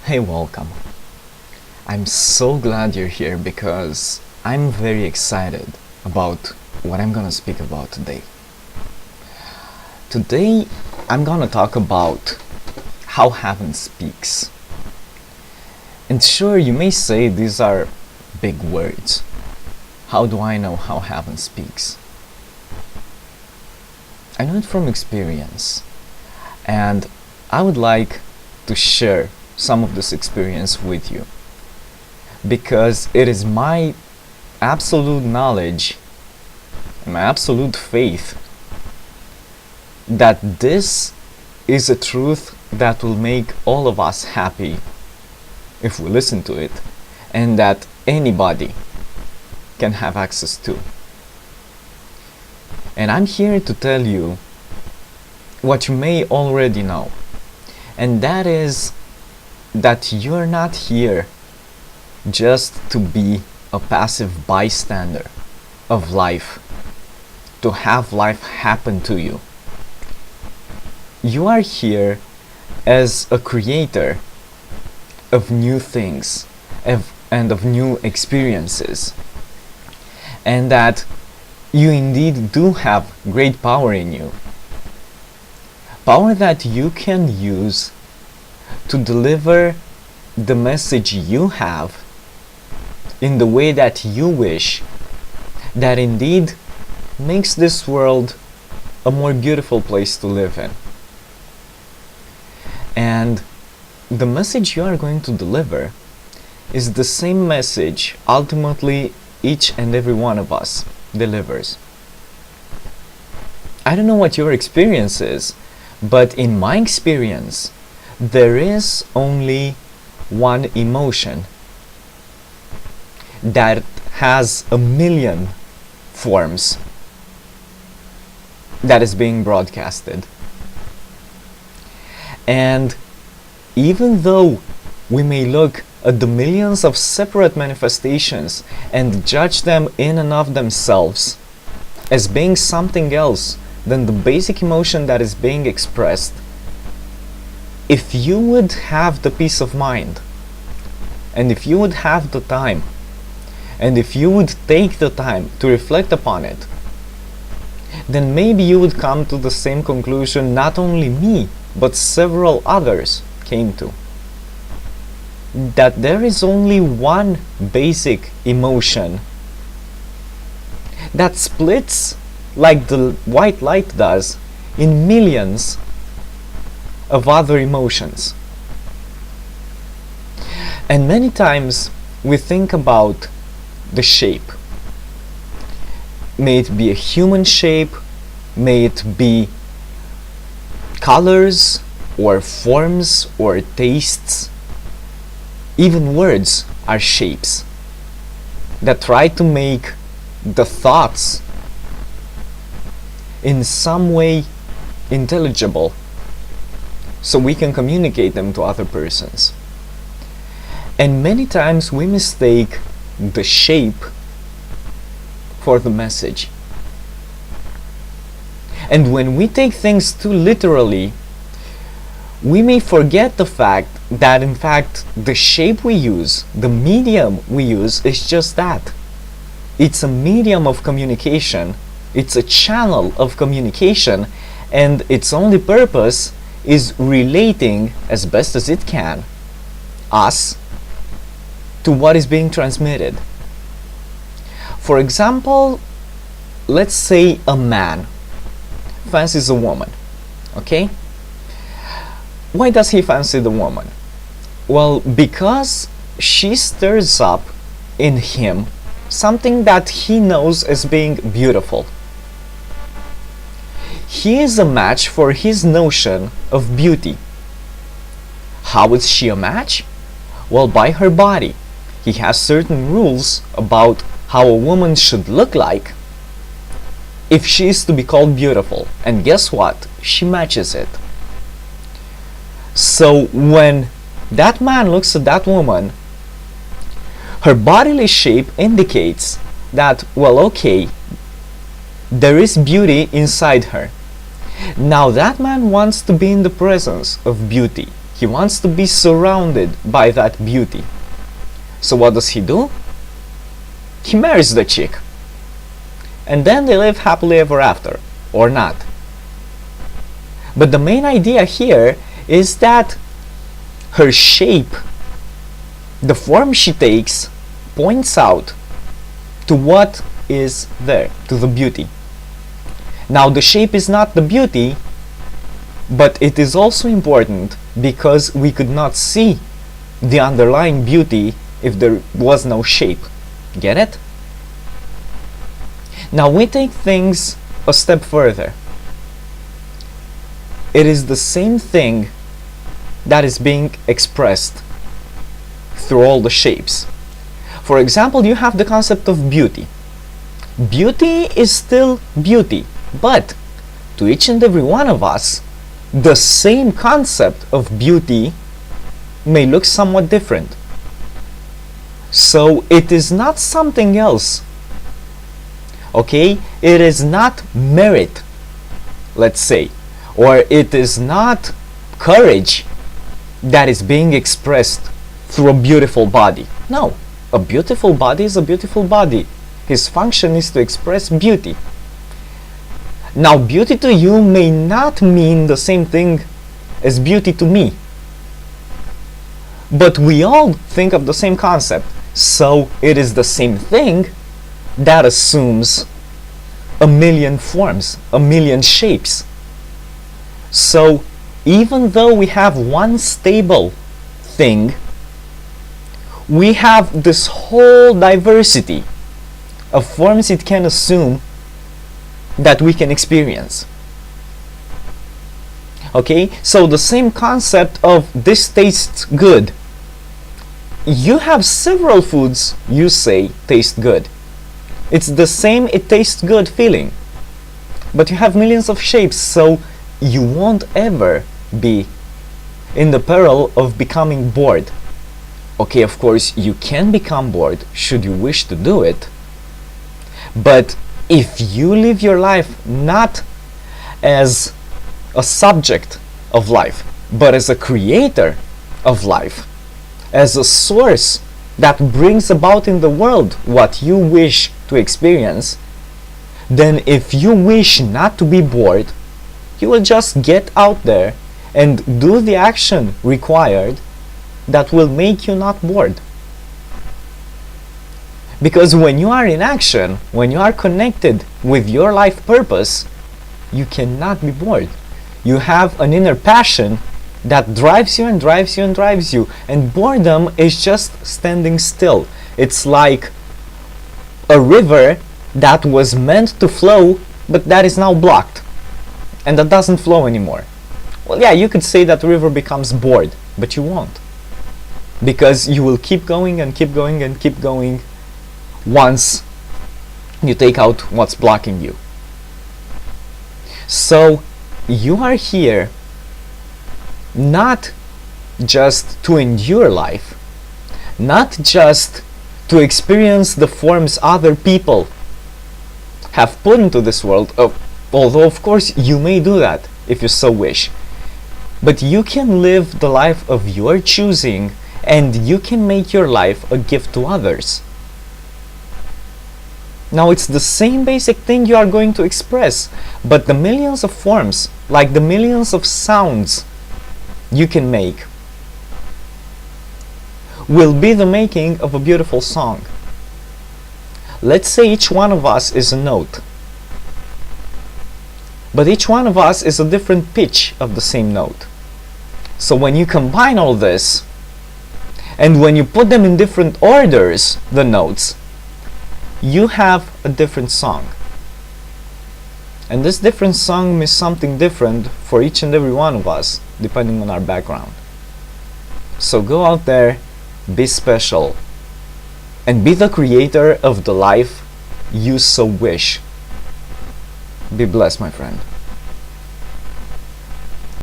Hey, welcome. I'm so glad you're here because I'm very excited about what I'm gonna speak about today. Today, I'm gonna talk about how heaven speaks. And sure, you may say these are big words. How do I know how heaven speaks? I know it from experience, and I would like to share some of this experience with you because it is my absolute knowledge and my absolute faith that this is a truth that will make all of us happy if we listen to it, and that anybody can have access to. And I'm here to tell you what you may already know, and that is that you're not here just to be a passive bystander of life, to have life happen to you. You are here as a creator of new things and of new experiences, and that you indeed do have great power in you. Power that you can use to deliver the message you have in the way that you wish, that indeed makes this world a more beautiful place to live in. And the message you are going to deliver is the same message ultimately each and every one of us delivers. I don't know what your experience is, but in my experience, there is only one emotion that has a million forms that is being broadcasted. And even though we may look at the millions of separate manifestations and judge them in and of themselves as being something else than the basic emotion that is being expressed, if you would have the peace of mind, and if you would have the time, and if you would take the time to reflect upon it, then maybe you would come to the same conclusion not only me, but several others came to. That there is only one basic emotion that splits like the white light does in millions of other emotions. And many times we think about the shape. May it be a human shape, may it be colors or forms or tastes. Even words are shapes that try to make the thoughts in some way intelligible, so we can communicate them to other persons. And many times we mistake the shape for the message. And when we take things too literally, we may forget the fact that in fact the shape we use, the medium we use, is just that. It's a medium of communication, it's a channel of communication, and its only purpose is relating as best as it can us to what is being transmitted. For example, let's say a man fancies a woman, okay? Why does he fancy the woman? Well, because she stirs up in him something that he knows as being beautiful. He is a match for his notion of beauty. How is she a match? Well, by her body. He has certain rules about how a woman should look like if she is to be called beautiful. And guess what? She matches it. So when that man looks at that woman, her bodily shape indicates that, well, okay, there is beauty inside her. Now that man wants to be in the presence of beauty. He wants to be surrounded by that beauty. So what does he do? He marries the chick. And then they live happily ever after. Or not. But the main idea here is that her shape, the form she takes, points out to what is there, to the beauty. Now the shape is not the beauty, but it is also important because we could not see the underlying beauty if there was no shape. Get it? Now we take things a step further. It is the same thing that is being expressed through all the shapes. For example, you have the concept of beauty. Beauty is still beauty, but to each and every one of us, the same concept of beauty may look somewhat different. So it is not something else. Okay? It is not merit, let's say, or it is not courage that is being expressed through a beautiful body. No, a beautiful body is a beautiful body. His function is to express beauty. Now, beauty to you may not mean the same thing as beauty to me. But we all think of the same concept. So it is the same thing that assumes a million forms, a million shapes. So even though we have one stable thing, we have this whole diversity of forms it can assume that we can experience. Okay, so the same concept of this tastes good. You have several foods you say taste good. It's the same it tastes good feeling. But you have millions of shapes, so you won't ever be in the peril of becoming bored. Okay, of course, you can become bored should you wish to do it. But if you live your life not as a subject of life, but as a creator of life, as a source that brings about in the world what you wish to experience, then if you wish not to be bored, you will just get out there and do the action required that will make you not bored. Because when you are in action, when you are connected with your life purpose, you cannot be bored. You have an inner passion that drives you and drives you and drives you, and boredom is just standing still. It's like a river that was meant to flow, but that is now blocked, and that doesn't flow anymore. Well, yeah, you could say that the river becomes bored, but you won't. Because you will keep going and keep going and keep going once you take out what's blocking you. So you are here not just to endure life, not just to experience the forms other people have put into this world, although of course you may do that if you so wish, but you can live the life of your choosing, and you can make your life a gift to others. Now it's the same basic thing you are going to express, but the millions of forms, like the millions of sounds you can make, will be the making of a beautiful song. Let's say each one of us is a note, but each one of us is a different pitch of the same note. So when you combine all this, and when you put them in different orders, the notes, you have a different song. And this different song means something different for each and every one of us, depending on our background. So go out there, be special, and be the creator of the life you so wish. Be blessed, my friend.